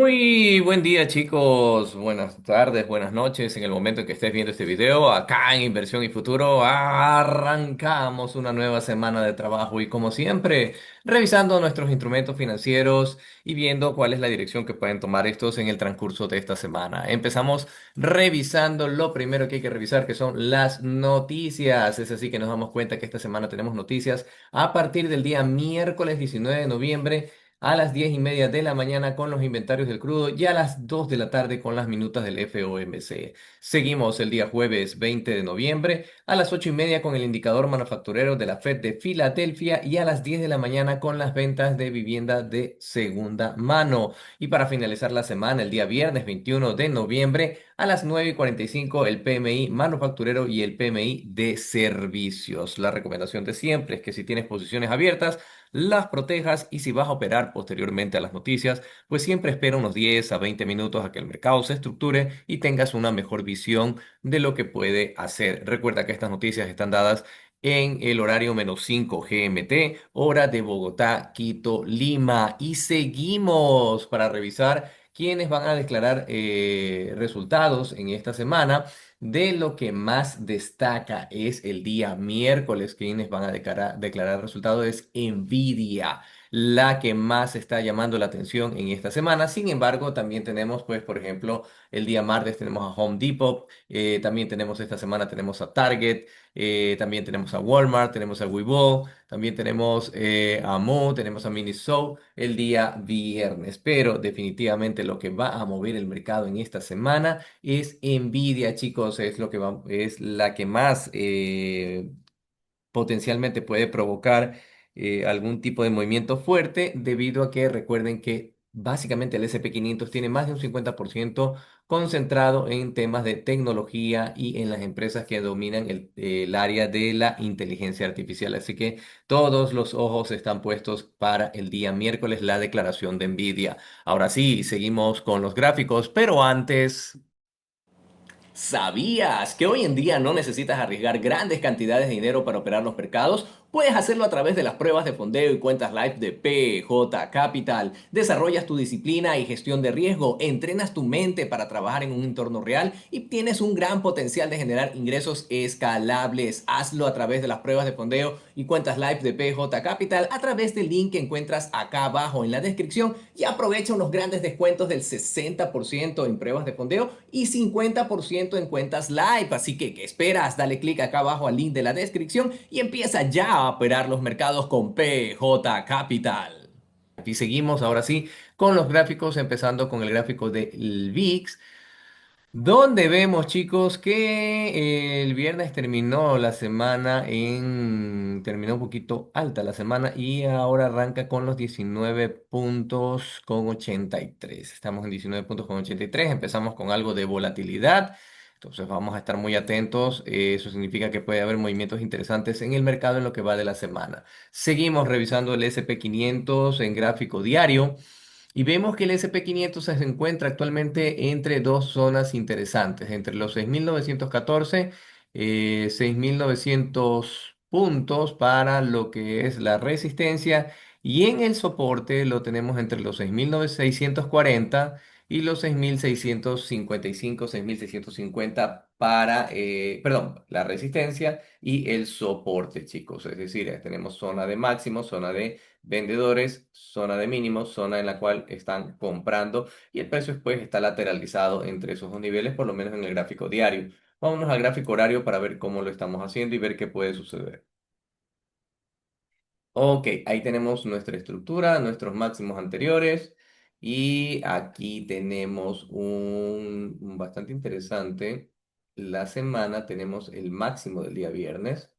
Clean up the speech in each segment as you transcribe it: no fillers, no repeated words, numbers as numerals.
Muy buen día, chicos. Buenas tardes, buenas noches. En el momento en que estés viendo este video, acá en Inversión y Futuro, arrancamos una nueva semana de trabajo y como siempre, revisando nuestros instrumentos financieros y viendo cuál es la dirección que pueden tomar estos en el transcurso de esta semana. Empezamos revisando lo primero que hay que revisar, que son las noticias. Es así que nos damos cuenta que esta semana tenemos noticias a partir del día miércoles 19 de noviembre a las 10:30 de la mañana con los inventarios del crudo y a las 2 de la tarde con las minutas del FOMC. Seguimos el día jueves 20 de noviembre a las 8:30 con el indicador manufacturero de la Fed de Filadelfia y a las 10 de la mañana con las ventas de vivienda de segunda mano. Y para finalizar la semana, el día viernes 21 de noviembre a las 9:45 el PMI manufacturero y el PMI de servicios. La recomendación de siempre es que si tienes posiciones abiertas, las protejas y si vas a operar posteriormente a las noticias, pues siempre espera unos 10 a 20 minutos a que el mercado se estructure y tengas una mejor visión de lo que puede hacer. Recuerda que estas noticias están dadas en el horario -5 GMT, hora de Bogotá, Quito, Lima. Y seguimos para revisar quiénes van a declarar resultados en esta semana. De lo que más destaca es el día miércoles, quienes van a declarar resultados es Nvidia, la que más está llamando la atención en esta semana. Sin embargo, también tenemos, pues, por ejemplo, el día martes tenemos a Home Depot, también tenemos esta semana tenemos a Target, también tenemos a Walmart, tenemos a Weibo, también tenemos a Mo, tenemos a Miniso el día viernes. Pero definitivamente lo que va a mover el mercado en esta semana es Nvidia, chicos, es lo que es la que más potencialmente puede provocar algún tipo de movimiento fuerte debido a que recuerden que básicamente el S&P 500 tiene más de un 50% concentrado en temas de tecnología y en las empresas que dominan el área de la inteligencia artificial. Así que todos los ojos están puestos para el día miércoles, la declaración de Nvidia. Ahora sí, seguimos con los gráficos, pero antes... ¿Sabías que hoy en día no necesitas arriesgar grandes cantidades de dinero para operar los mercados? Puedes hacerlo a través de las pruebas de fondeo y cuentas live de PJ Capital. Desarrollas tu disciplina y gestión de riesgo, entrenas tu mente para trabajar en un entorno real y tienes un gran potencial de generar ingresos escalables. Hazlo a través de las pruebas de fondeo y cuentas live de PJ Capital a través del link que encuentras acá abajo en la descripción y aprovecha unos grandes descuentos del 60% en pruebas de fondeo y 50% en cuentas live. Así que, ¿qué esperas? Dale clic acá abajo al link de la descripción y empieza ya a operar los mercados con PJ Capital. Aquí seguimos ahora sí con los gráficos, empezando con el gráfico del VIX. Donde vemos, chicos, que el viernes terminó la semana terminó un poquito alta la semana y ahora arranca con los 19 puntos con 83. Estamos en 19 puntos con 83. Empezamos con algo de volatilidad. Entonces vamos a estar muy atentos. Eso significa que puede haber movimientos interesantes en el mercado en lo que va de la semana. Seguimos revisando el S&P 500 en gráfico diario. Y vemos que el S&P 500 se encuentra actualmente entre dos zonas interesantes, entre los 6.914, 6.900 puntos para lo que es la resistencia y en el soporte lo tenemos entre los 6.640 y los 6.655, 6.650 para, perdón, la resistencia y el soporte, chicos. Es decir, tenemos zona de máximo, zona de vendedores, zona de mínimos, zona en la cual están comprando y el precio después está lateralizado entre esos dos niveles, por lo menos en el gráfico diario. Vámonos al gráfico horario para ver cómo lo estamos haciendo y ver qué puede suceder. Ok, ahí tenemos nuestra estructura, nuestros máximos anteriores y aquí tenemos un bastante interesante. La semana tenemos el máximo del día viernes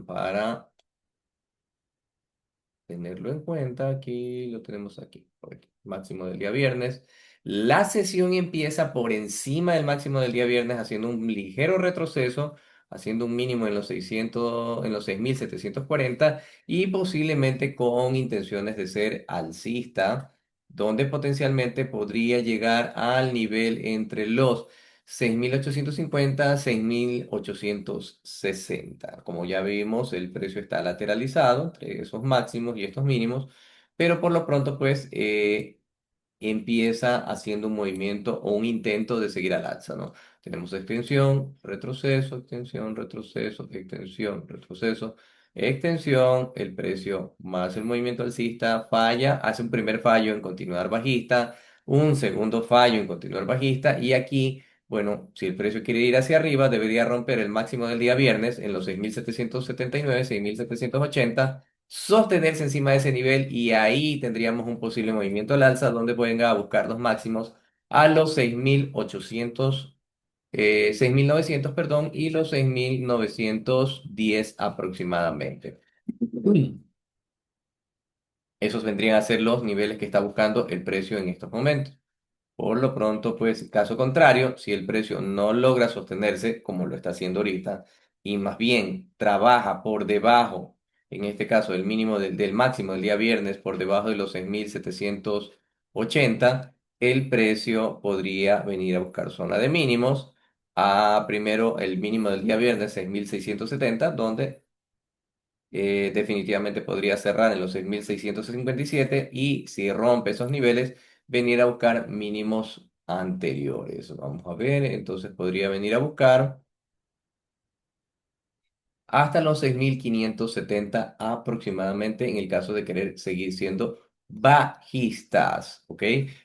para tenerlo en cuenta. Aquí lo tenemos aquí, por aquí, máximo del día viernes. La sesión empieza por encima del máximo del día viernes, haciendo un ligero retroceso, haciendo un mínimo en los 600, en los 6.740 y posiblemente con intenciones de ser alcista, donde potencialmente podría llegar al nivel entre los 6.850, 6.860. Como ya vimos, el precio está lateralizado entre esos máximos y estos mínimos, pero por lo pronto, pues, empieza haciendo un movimiento o un intento de seguir al alza, ¿no? Tenemos extensión, retroceso, extensión, retroceso, extensión, el precio más el movimiento alcista falla, hace un primer fallo en continuar bajista, un segundo fallo en continuar bajista y aquí, bueno, si el precio quiere ir hacia arriba, debería romper el máximo del día viernes en los 6.779, 6.780, sostenerse encima de ese nivel y ahí tendríamos un posible movimiento al alza donde venga a buscar los máximos a los 6.900, perdón, y los 6.910 aproximadamente. Esos vendrían a ser los niveles que está buscando el precio en estos momentos. Por lo pronto, pues, caso contrario, si el precio no logra sostenerse como lo está haciendo ahorita y más bien trabaja por debajo, en este caso el mínimo del máximo del día viernes, por debajo de los 6.780, el precio podría venir a buscar zona de mínimos a primero el mínimo del día viernes, 6.670, donde definitivamente podría cerrar en los 6.657 y si rompe esos niveles, venir a buscar mínimos anteriores. Vamos a ver, entonces podría venir a buscar hasta los 6.570 aproximadamente en el caso de querer seguir siendo bajistas, ¿ok?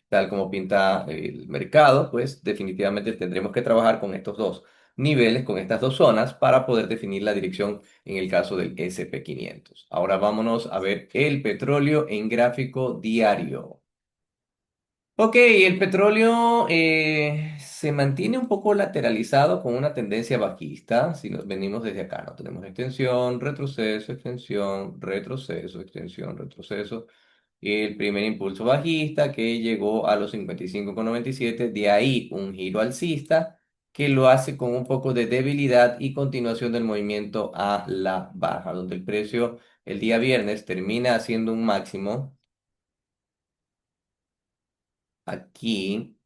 Tal como pinta el mercado, pues definitivamente tendremos que trabajar con estos dos niveles, con estas dos zonas para poder definir la dirección en el caso del SP 500. Ahora vámonos a ver el petróleo en gráfico diario. Ok, el petróleo se mantiene un poco lateralizado con una tendencia bajista. Si nos venimos desde acá, ¿no? Tenemos extensión, retroceso, extensión, retroceso. El primer impulso bajista que llegó a los 55,97. De ahí un giro alcista que lo hace con un poco de debilidad y continuación del movimiento a la baja, donde el precio el día viernes termina haciendo un máximo aquí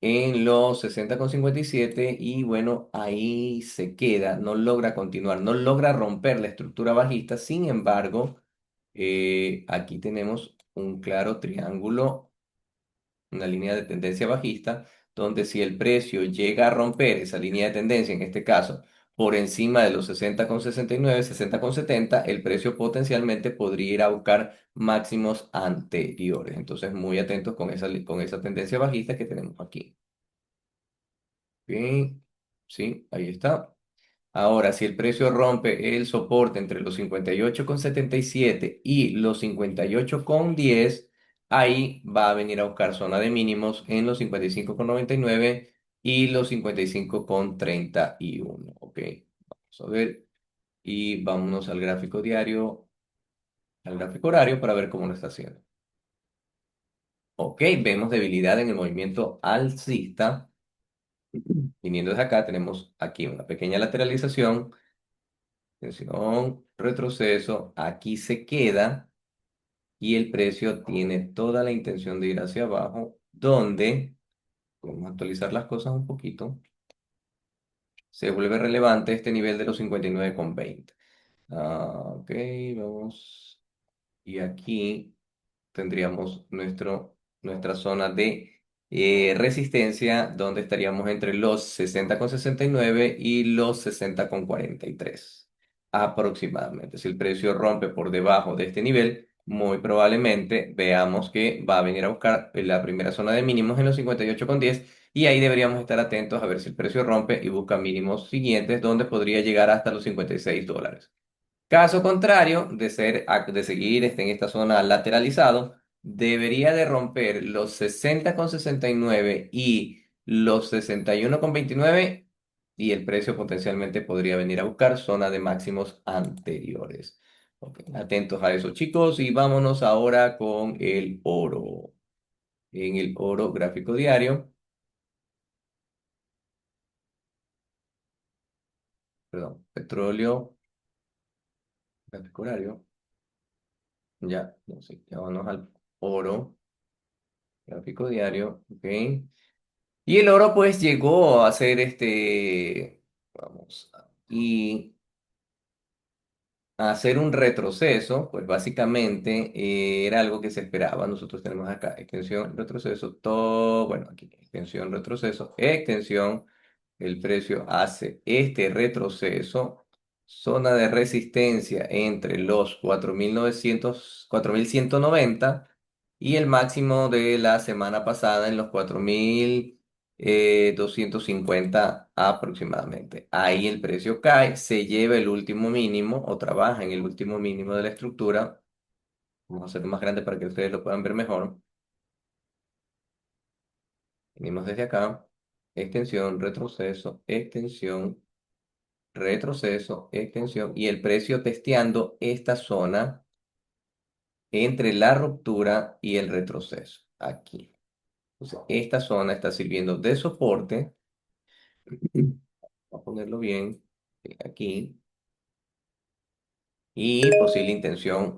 en los 60,57 y bueno, ahí se queda, no logra continuar, no logra romper la estructura bajista. Sin embargo, aquí tenemos un claro triángulo, una línea de tendencia bajista, donde si el precio llega a romper esa línea de tendencia, en este caso, por encima de los 60,69, 60,70, el precio potencialmente podría ir a buscar máximos anteriores. Entonces, muy atentos con esa tendencia bajista que tenemos aquí. Bien, sí, ahí está. Ahora, si el precio rompe el soporte entre los 58,77 y los 58,10, ahí va a venir a buscar zona de mínimos en los 55,99 y los 55,31. Ok, vamos a ver. Y vámonos al gráfico diario, al gráfico horario para ver cómo lo está haciendo. Ok, vemos debilidad en el movimiento alcista. Viniendo desde acá, tenemos aquí una pequeña lateralización, tensión, retroceso, aquí se queda y el precio tiene toda la intención de ir hacia abajo, donde, vamos a actualizar las cosas un poquito, se vuelve relevante este nivel de los 59,20. Ok, vamos. Y aquí tendríamos nuestra zona de resistencia, donde estaríamos entre los 60,69 y los 60,43 aproximadamente. Si el precio rompe por debajo de este nivel, muy probablemente veamos que va a venir a buscar la primera zona de mínimos en los 58,10 y ahí deberíamos estar atentos a ver si el precio rompe y busca mínimos siguientes, donde podría llegar hasta los $56. Caso contrario, de seguir en esta zona lateralizado, debería de romper los 60,69 y los 61,29 y el precio potencialmente podría venir a buscar zona de máximos anteriores. Ok, atentos a eso, chicos, y vámonos ahora con el oro. En el oro gráfico diario, perdón, petróleo gráfico horario, ya, no sé, ya vámonos al oro gráfico diario, ok. Y el oro pues llegó a ser vamos, aquí, hacer un retroceso, pues básicamente era algo que se esperaba. Nosotros tenemos acá extensión, retroceso, todo, bueno, aquí extensión, retroceso, extensión. El precio hace este retroceso, zona de resistencia entre los 4.900, 4.190 y el máximo de la semana pasada en los 4.250 aproximadamente. Ahí el precio cae, se lleva el último mínimo o trabaja en el último mínimo de la estructura. Vamos a hacerlo más grande para que ustedes lo puedan ver mejor. Venimos desde acá, extensión, retroceso, extensión, retroceso, extensión y el precio testeando esta zona entre la ruptura y el retroceso. Aquí. Entonces, esta zona está sirviendo de soporte. Voy a ponerlo bien. Aquí. Y posible intención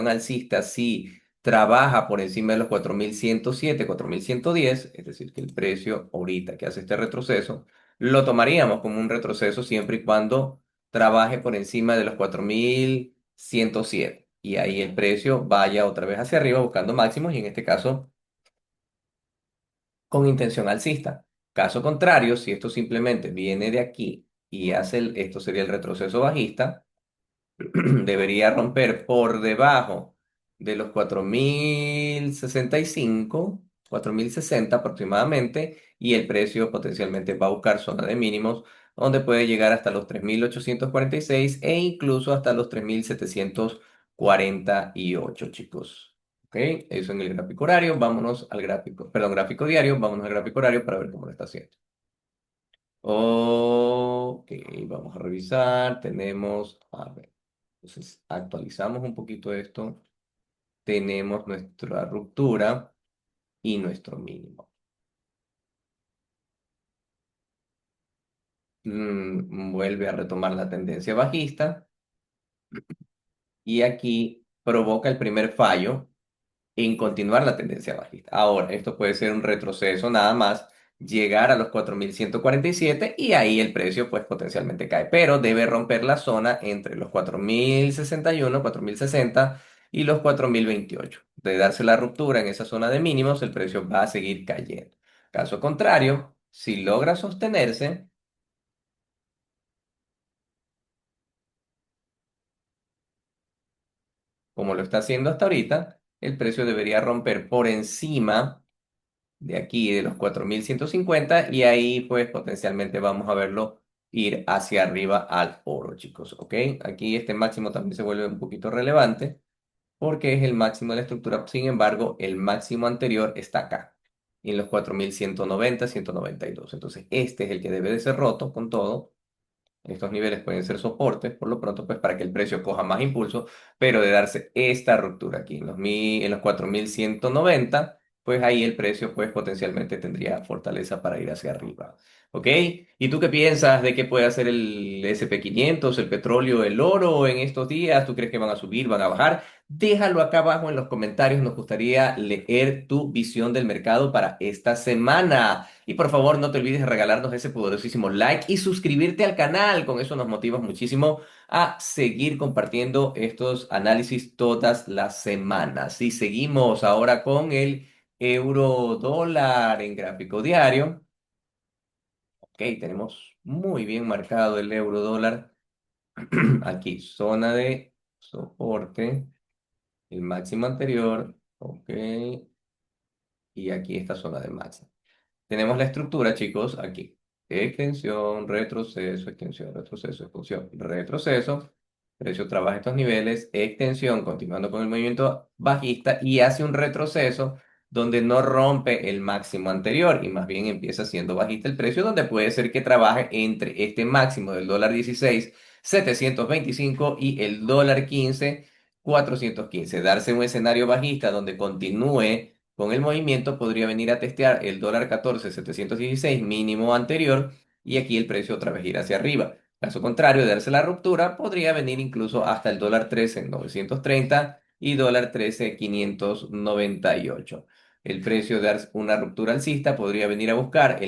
alcista si trabaja por encima de los 4.107, 4.110, es decir, que el precio ahorita que hace este retroceso, lo tomaríamos como un retroceso siempre y cuando trabaje por encima de los 4.107. Y ahí el precio vaya otra vez hacia arriba buscando máximos y en este caso con intención alcista. Caso contrario, si esto simplemente viene de aquí y hace esto sería el retroceso bajista, debería romper por debajo de los 4.065, 4.060 aproximadamente, y el precio potencialmente va a buscar zona de mínimos, donde puede llegar hasta los 3.846 e incluso hasta los 3.748, chicos. ¿Ok? Eso en el gráfico horario. Vámonos al gráfico, perdón, gráfico diario. Vámonos al gráfico horario para ver cómo lo está haciendo. Ok, vamos a revisar. Tenemos, a ver, entonces actualizamos un poquito esto. Tenemos nuestra ruptura y nuestro mínimo. Vuelve a retomar la tendencia bajista y aquí provoca el primer fallo en continuar la tendencia bajista. Ahora, esto puede ser un retroceso nada más, llegar a los 4.147 y ahí el precio pues potencialmente cae, pero debe romper la zona entre los 4.061, 4.060 y los 4.028. De darse la ruptura en esa zona de mínimos, el precio va a seguir cayendo. Caso contrario, si logra sostenerse, como lo está haciendo hasta ahorita, el precio debería romper por encima de aquí, de los 4.150 y ahí pues potencialmente vamos a verlo ir hacia arriba al oro, chicos, ¿ok? Aquí este máximo también se vuelve un poquito relevante porque es el máximo de la estructura, sin embargo, el máximo anterior está acá, en los 4.190, 192. Entonces, este es el que debe de ser roto con todo. Estos niveles pueden ser soportes, por lo pronto, pues para que el precio coja más impulso, pero de darse esta ruptura aquí en los 4.190, pues ahí el precio pues potencialmente tendría fortaleza para ir hacia arriba. ¿Ok? ¿Y tú qué piensas de qué puede hacer el SP500, el petróleo, el oro en estos días? ¿Tú crees que van a subir, van a bajar? Déjalo acá abajo en los comentarios, nos gustaría leer tu visión del mercado para esta semana. Y por favor, no te olvides de regalarnos ese poderosísimo like y suscribirte al canal. Con eso nos motivas muchísimo a seguir compartiendo estos análisis todas las semanas. Y seguimos ahora con el euro dólar en gráfico diario. Ok, tenemos muy bien marcado el euro dólar. Aquí, zona de soporte, el máximo anterior. Ok, y aquí esta zona de máximo. Tenemos la estructura, chicos, aquí. Extensión, retroceso, extensión, retroceso, extensión, retroceso. Precio trabaja estos niveles, extensión, continuando con el movimiento bajista y hace un retroceso donde no rompe el máximo anterior y más bien empieza siendo bajista el precio, donde puede ser que trabaje entre este máximo del dólar 16 725 y el dólar 15 415. Darse un escenario bajista donde continúe con el movimiento podría venir a testear el dólar 14.716 mínimo anterior y aquí el precio otra vez ir hacia arriba. Caso contrario, de darse la ruptura, podría venir incluso hasta el dólar 13.930 y dólar 13.598. El precio de dar una ruptura alcista podría venir a buscar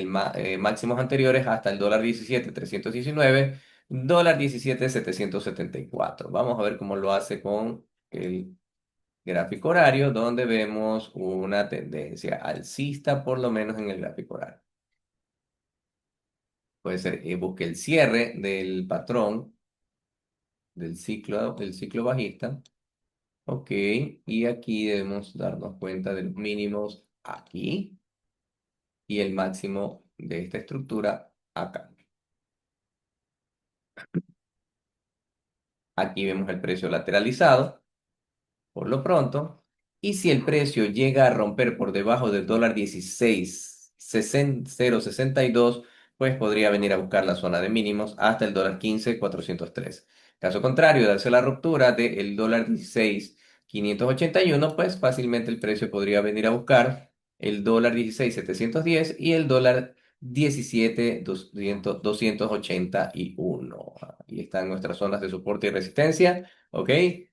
máximos anteriores hasta el dólar 17.319, dólar 17,774. Vamos a ver cómo lo hace con el gráfico horario, donde vemos una tendencia alcista, por lo menos en el gráfico horario. Puede ser, busque el cierre del patrón del ciclo bajista. Ok, y aquí debemos darnos cuenta de los mínimos aquí y el máximo de esta estructura acá. Aquí vemos el precio lateralizado por lo pronto. Y si el precio llega a romper por debajo del dólar 16,062, pues podría venir a buscar la zona de mínimos hasta el dólar 15,403. Caso contrario, darse la ruptura del dólar 16,581, pues fácilmente el precio podría venir a buscar el dólar 16,710 y el dólar 17,281. Ahí están nuestras zonas de soporte y resistencia. ¿Ok?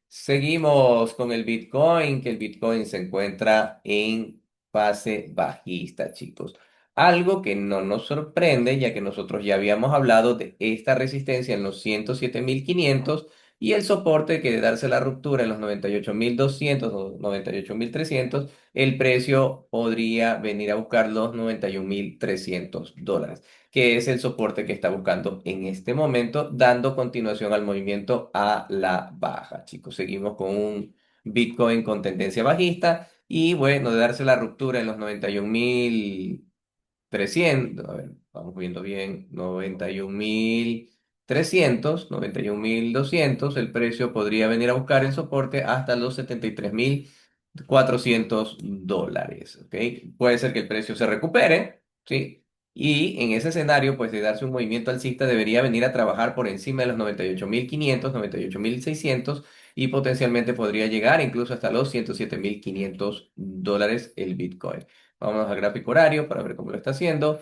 Seguimos con el Bitcoin, que el Bitcoin se encuentra en fase bajista, chicos. Algo que no nos sorprende, ya que nosotros ya habíamos hablado de esta resistencia en los 107,500 y el soporte que de darse la ruptura en los 98,200 o 98,300, el precio podría venir a buscar los 91,300 dólares, que es el soporte que está buscando en este momento, dando continuación al movimiento a la baja, chicos. Seguimos con un Bitcoin con tendencia bajista y bueno, de darse la ruptura en los 91,300, a ver, vamos viendo bien, 91,300, 91,200, el precio podría venir a buscar el soporte hasta los 73,400 dólares, ¿ok? Puede ser que el precio se recupere, ¿sí? Y en ese escenario, pues de darse un movimiento alcista, debería venir a trabajar por encima de los 98,500, 98,600 y potencialmente podría llegar incluso hasta los 107,500 dólares el Bitcoin. Vamos al gráfico horario para ver cómo lo está haciendo.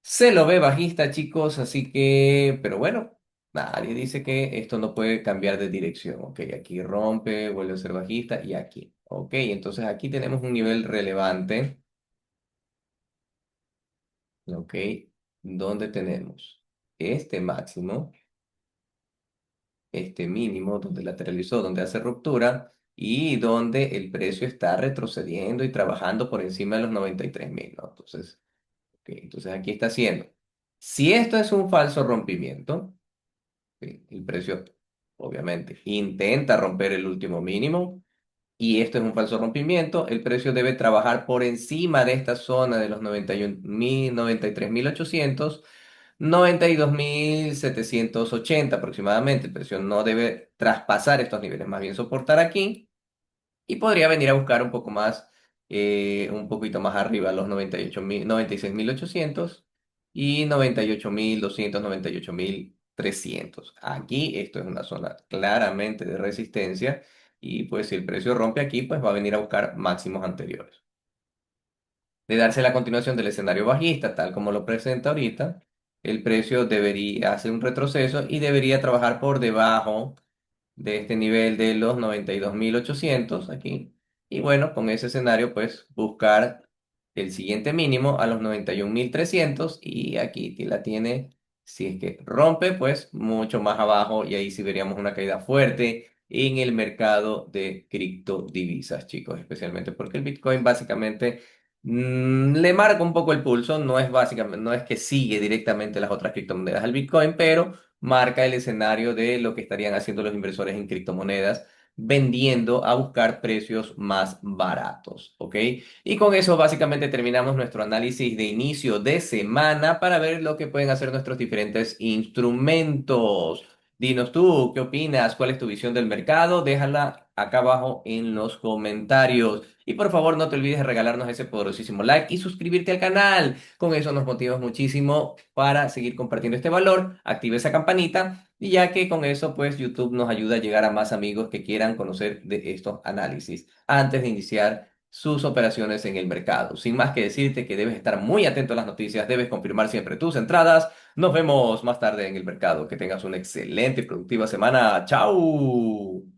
Se lo ve bajista, chicos, así que, pero bueno, nadie dice que esto no puede cambiar de dirección. Ok, aquí rompe, vuelve a ser bajista y aquí. Ok, entonces aquí tenemos un nivel relevante. Ok, donde tenemos este máximo, este mínimo, donde lateralizó, donde hace ruptura y donde el precio está retrocediendo y trabajando por encima de los 93,000, ¿no? Entonces aquí está haciendo. Si esto es un falso rompimiento, ¿sí? El precio obviamente intenta romper el último mínimo y esto es un falso rompimiento, el precio debe trabajar por encima de esta zona de los 91,000, 93,800, 92,780 aproximadamente. El precio no debe traspasar estos niveles, más bien soportar aquí y podría venir a buscar un poco más, un poquito más arriba, los 98,000, 96,800 y 98,200, 98,300. Aquí esto es una zona claramente de resistencia y pues si el precio rompe aquí, pues va a venir a buscar máximos anteriores. De darse la continuación del escenario bajista, tal como lo presenta ahorita, el precio debería hacer un retroceso y debería trabajar por debajo de este nivel de los 92,800 aquí. Y bueno, con ese escenario, pues buscar el siguiente mínimo a los 91,300 y aquí que la tiene, si es que rompe, pues mucho más abajo y ahí sí veríamos una caída fuerte en el mercado de criptodivisas, chicos, especialmente porque el Bitcoin básicamente le marca un poco el pulso, no es básicamente, no es que sigue directamente las otras criptomonedas al Bitcoin, pero marca el escenario de lo que estarían haciendo los inversores en criptomonedas, vendiendo a buscar precios más baratos, ¿ok? Y con eso básicamente terminamos nuestro análisis de inicio de semana para ver lo que pueden hacer nuestros diferentes instrumentos. Dinos tú, ¿qué opinas? ¿Cuál es tu visión del mercado? Déjala acá abajo en los comentarios. Y por favor, no te olvides de regalarnos ese poderosísimo like y suscribirte al canal. Con eso nos motivas muchísimo para seguir compartiendo este valor. Activa esa campanita y ya que con eso, pues YouTube nos ayuda a llegar a más amigos que quieran conocer de estos análisis antes de iniciar sus operaciones en el mercado. Sin más que decirte que debes estar muy atento a las noticias, debes confirmar siempre tus entradas. Nos vemos más tarde en el mercado. Que tengas una excelente y productiva semana. ¡Chao!